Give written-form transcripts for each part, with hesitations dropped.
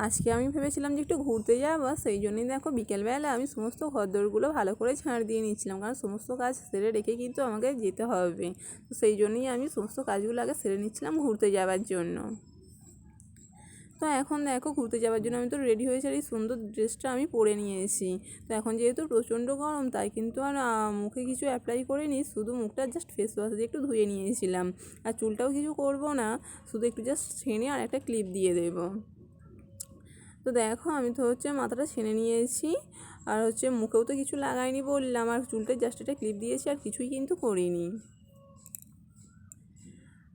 আজকে আমি ভেবেছিলাম যে একটু ঘুরতে যাবো, সেই জন্যই দেখো বিকেলবেলা আমি সমস্ত ঘরদোরগুলো ভালো করে ঝাড় দিয়ে নিচ্ছিলাম, কারণ সমস্ত কাজ সেরে রেখে কিন্তু আমাকে যেতে হবে। তো সেই জন্যই আমি সমস্ত কাজগুলো আগে সেরে নিচ্ছিলাম ঘুরতে যাওয়ার জন্য। তো এখন দেখো ঘুরতে যাওয়ার জন্য আমি তো রেডি হয়েছি, আর এই সুন্দর ড্রেসটা আমি পরে নিয়েছি। তো এখন যেহেতু প্রচণ্ড গরম, তাই কিন্তু আর মুখে কিছু অ্যাপ্লাই করিনি, শুধু মুখটা জাস্ট ফেস ওয়াশ দিয়ে একটু ধুয়ে নিয়েছিলাম। আর চুলটাও কিছু করব না, শুধু একটু জাস্ট ছেনে আর একটা ক্লিপ দিয়ে দেবো। তো দেখো আমি তো মাথাটা ছেনে নিয়েছি, আর মুখেও তো কিছু লাগাইনি বললাম, আর চুলটা জাস্ট একটা ক্লিপ দিয়েছি, আর কিছুই কিন্তু করিনি।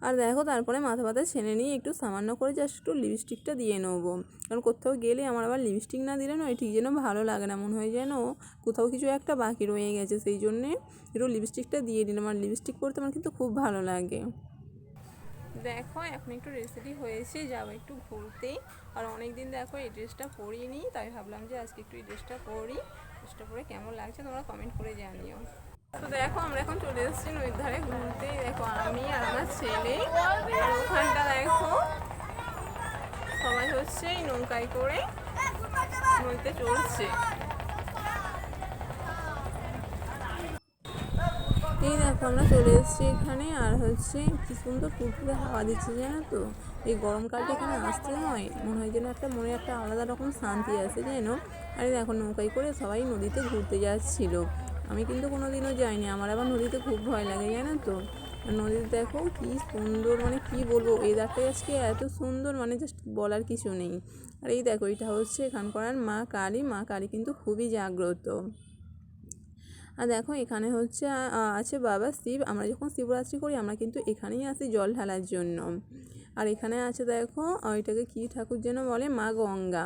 আর দেখো তারপরে মাথা ছেনে নিয়ে একটু সামান্য করে জাস্ট একটু লিপস্টিকটা দিয়ে নেবো, কারণ কোথাও গেলে আমার আবার লিপস্টিক না দিলে নয় ঠিক যেন ভালো লাগে না, মনে হয় যেন কোথাও কিছু একটা বাকি রয়ে গেছে। সেই জন্যে একটু লিপস্টিকটা দিয়ে নিলাম, আর লিপস্টিক পরতে আমার কিন্তু খুব ভালো লাগে। দেখো এখন একটু রেসিডি হয়েছে, যাবো একটু ঘুরতে। আর অনেক দিন দেখো এই ড্রেসটা পরিনি, তাই ভাবলাম যে আজকে একটু এই ড্রেসটা পরি। ড্রেসটা পরে কেমন লাগছে তোমরা কমেন্ট করে জানিও। তো দেখো আমরা এখন চলে এসেছি নদীর ধারে ঘুরতে। দেখো আমি আর আমার ছেলে, আর ওখানটা দেখো সবাই এই নৌকায় করে নদীতে চলছে। এই দেখো আমরা চলে এসেছি এখানে, আর কি সুন্দর ফুরফুরে হাওয়া দিচ্ছে জানো তো। এই গরমকালটা এখানে আসতে নয় মনে হয় যেন একটা মনে একটা আলাদা রকম শান্তি আসে যেন। আর দেখো নৌকায় করে সবাই নদীতে ঘুরতে যাচ্ছিল, আমি কিন্তু কোনোদিনও যাইনি, আমার আবার নদীতে খুব ভয় লাগে জানো তো। নদীতে দেখো কি সুন্দর, মানে কি বলবো, ওয়েদারটাই আজকে এত সুন্দর, মানে জাস্ট বলার কিছু নেই। আর এই দেখো এটা এখানকার মা কালী কিন্তু খুবই জাগ্রত। আর দেখো এখানে আছে বাবা শিব, আমরা যখন শিবরাত্রি করি আমরা কিন্তু এখানেই আসি জল ঢালার জন্য। আর এখানে আছে দেখো ওইটাকে কি ঠাকুর যেন বলে, মা গঙ্গা।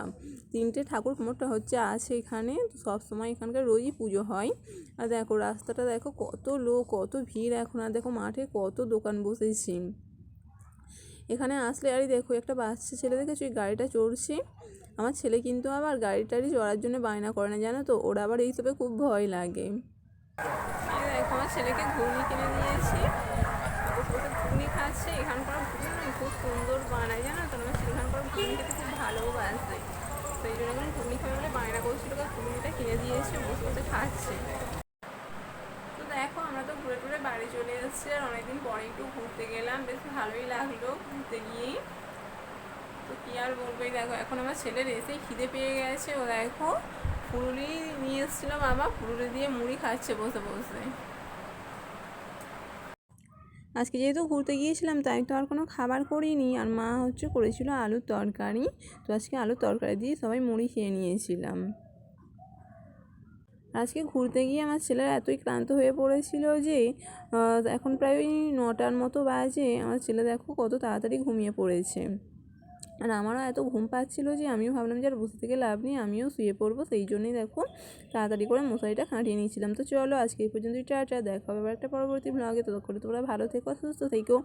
তিনটে ঠাকুর মোটটা আছে এখানে, সব সময় এখানকার রোজই পুজো হয়। আর দেখো রাস্তাটা দেখো কত লোক, কত ভিড় এখন। আর দেখো মাঠে কত দোকান বসেছি এখানে আসলে। আরই দেখো একটা বাচ্চা ছেলে দেখেছো এই গাড়িটা চড়ছে। আমার ছেলে কিন্তু আবার গাড়িটারি চড়ার জন্য বায়না করে না জানো তো, ওরা আবার এইসবে খুব ভয় লাগে। দেখো আমার ছেলেকে ঘুগনি কিনে দিয়েছি, ঘুগনি খাচ্ছে। এখানকার ঘুগনি খুব সুন্দর বানায় জানো তো, আমার ছেলে এখানকার ঘুগনি খেতে খুব ভালোবাসে, সেই জন্য এখন ঘুগনি খাবে বলে বায়না করছিল, ঘুগনিটা কিনে দিয়েছে, বসে বসে খাচ্ছে। তো দেখো আমরা তো ঘুরে টুরে বাড়ি চলে এসেছি, আর অনেকদিন পরে একটু ঘুরতে গেলাম, বেশ ভালোই লাগলো ঘুরতে গিয়ে। তো কী আর বলবো, দেখো এখন আমার ছেলের এসেই খিদে পেয়ে গেছে, ও দেখো পুরুলি নিয়ে এসেছিলো বাবা, পুরুলি দিয়ে মুড়ি খাচ্ছে বসে বসে। আজকে যেহেতু ঘুরতে গিয়েছিলাম তাই তো আর কোনো খাবার করিনি, আর মা করেছিল আলুর তরকারি। তো আজকে আলুর তরকারি দিয়ে সবাই মুড়ি খেয়ে নিয়েছিলাম। আজকে ঘুরতে গিয়ে আমার ছেলেরা এতই ক্লান্ত হয়ে পড়েছিল যে এখন প্রায় ওই 9টার মতো বাজে, আমার ছেলে দেখো কত তাড়াতাড়ি ঘুমিয়ে পড়েছে। আর আমারও এত ঘুম পাচ্ছিলো যে আমিও ভাবলাম যে আর বসে থেকে লাভ নেই, আমিও শুয়ে পড়বো। সেই জন্যই দেখো তাড়াতাড়ি করে মশারিটা খাটিয়ে নিয়েছিলাম। তো চলো আজকে এই পর্যন্তই, টাটা, দেখা হবে আবার একটা পরবর্তী ব্লগে। ততক্ষণ তোমরা ভালো থেকো, সুস্থ থেকো।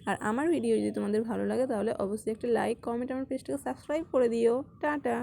আর আমার ভিডিও যদি তোমাদের ভালো লাগে তাহলে অবশ্যই একটা লাইক, কমেন্ট, আমার পেজটাকে সাবস্ক্রাইব করে দিও। টাটা।